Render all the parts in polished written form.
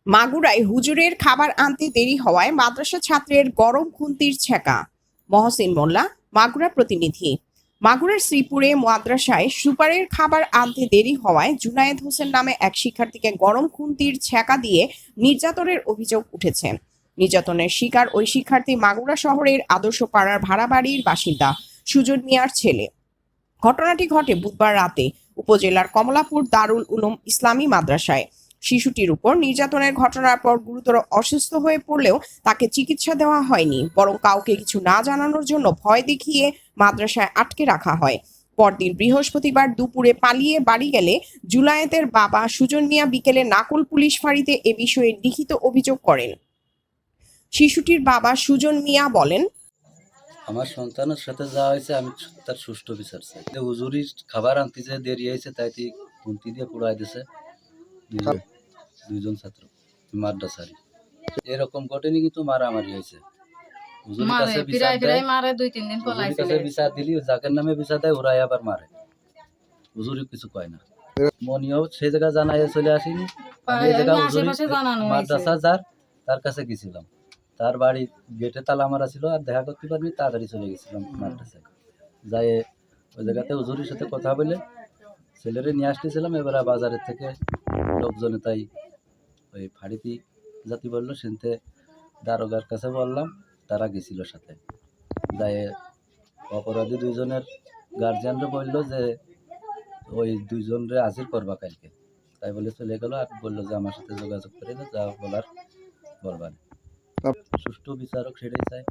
মাগুরায় হুজুরের খাবার আনতে দেরি হওয়ায় মাদ্রাসা ছাত্রের গরম খুন্তির ছ্যাঁকা। মহসিন মোল্লা, মাগুরা প্রতিনিধি। মাগুরার শ্রীপুরে মাদ্রাসায় সুপারের খাবার আনতে দেরি হওয়ায় জুনায়েদ হোসেন নামে এক শিক্ষার্থীকে গরম খুন্তির ছ্যাঁকা দিয়ে নির্যাতনের অভিযোগ উঠেছে। নির্যাতনের শিকার ওই শিক্ষার্থী মাগুরা শহরের আদর্শ পাড়ার ভাড়া বাড়ির বাসিন্দা সুজন মিয়ার ছেলে। ঘটনাটি ঘটে বুধবার রাতে উপজেলার কমলাপুর দারুল উলুম ইসলামী মাদ্রাসায়। শিশুটির উপর নির্যাতনের ঘটনার পর গুরুতর অসুস্থ হয়ে পড়লেও তাকে চিকিৎসা দেওয়া হয়নি, বরং কাউকে কিছু না জানানোর জন্য ভয় দেখিয়ে মাদ্রাসায় আটকে রাখা হয়। পরদিন বৃহস্পতিবার দুপুরে পালিয়ে বাড়ি গেলে জুনায়েদের বাবা সুজন মিয়া বিকেলে নাকুল পুলিশ ফাঁড়িতে এ বিষয়ে লিখিত অভিযোগ করেন। শিশুটির বাবা সুজন মিয়া বলেন, আমার সন্তানের সাথে যাওয়া হয়েছে, আমি তার সুষ্ঠু বিচার চাই। হুজুরির খাবার আনতে যে দেরি হয়েছে তাই খুন্তি দিয়ে পুড়াই দিয়েছে দুইজন ছাত্র মাদ্রাসারি। এরকম ঘটেনি, কিন্তু মারামারি হয়েছে। হুজুরের কাছে বিচার দিলি যাকের নামে বিচার দেয় ওরাই আবার মারে, হুজুরি কিছু কয় না। মনিও সেই জায়গা জানাই চলে আসিনি। আমি এই জায়গা হুজুরি মাদ্রাসা যার তার কাছে গেছিলাম, তার বাড়ি গেটে তালা মারা ছিল, আর দেখা করতে পারিনি, তাড়াতাড়ি চলে গেছিলাম মাদ্রাসায়। যাই ওই জায়গাতে হুজুরির সাথে কথা বলে ছেলেরে নিয়ে আসতেছিলাম। এবার বাজারের থেকে লোকজনে তাই ওই ফাড়িতি জাতি বললো, সেনতে দারোগার কাছে বললাম, তারা গেছিল সাথে। যাই অপরাধী দুইজনের গার্জিয়ানরা বললো যে ওই দুইজনরে হাজির করবা কালকে, তাই বলে চলে গেল। আর বললো যে আমার সাথে যোগাযোগ করে যা বলার বলবেন, সুষ্ঠু বিচারক সেটাই চাই।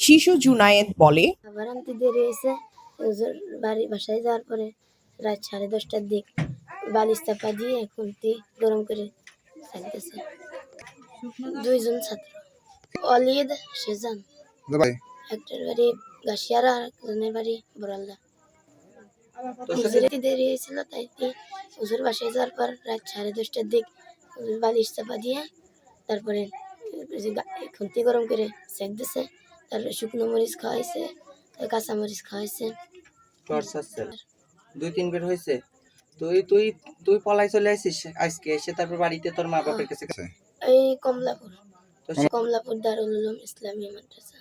শিশু জুনায়েদ বলে, খাবার আনতে দেরি হয়েছে। বাসায় যাওয়ার পরে রাত 10:30টার দিক বালিশ চাপা দিয়ে খুন্তি গরম করে চাইতেছে দুইজন ছাত্র। অলিদ সেজান, একটার বাড়ি গাছিয়ারা আর একজনের বাড়ি বরালদা। দেরি হয়েছিল তাই হুজুর বাসায় যাওয়ার পর রাত 10:30টার দিক বালিশ চাপা দিয়ে তারপরে খুন্তি গরম করে সেক দিছে। তারপরে শুকনো মরিচ খাওয়াইছে, কাঁচা মরিচ খাওয়াইছে। 2-3 বের হয়েছে। তুই পলাই চলে আসিস আজকে এসে, তারপর বাড়িতে তোর মা বাবার কাছে এই কমলাপুর দারুল উলুম ইসলামী মাদ্রাসা।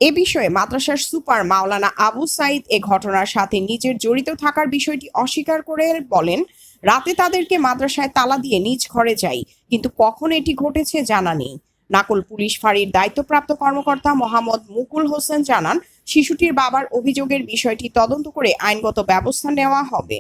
এ বিষয়ে মাদ্রাসার সুপার মাওলানা আবু সাইদ এ ঘটনার সাথে নিজের জড়িত থাকার বিষয়টি অস্বীকার করে বলেন, রাতে তাদেরকে মাদ্রাসায় তালা দিয়ে নিজ ঘরে যাই, কিন্তু কখন এটি ঘটেছে জানা নেই। নাকুল পুলিশ ফাঁড়ির দায়িত্বপ্রাপ্ত কর্মকর্তা মোহাম্মদ মুকুল হোসেন জানান, শিশুটির বাবার অভিযোগের বিষয়টি তদন্ত করে আইনগত ব্যবস্থা নেওয়া হবে।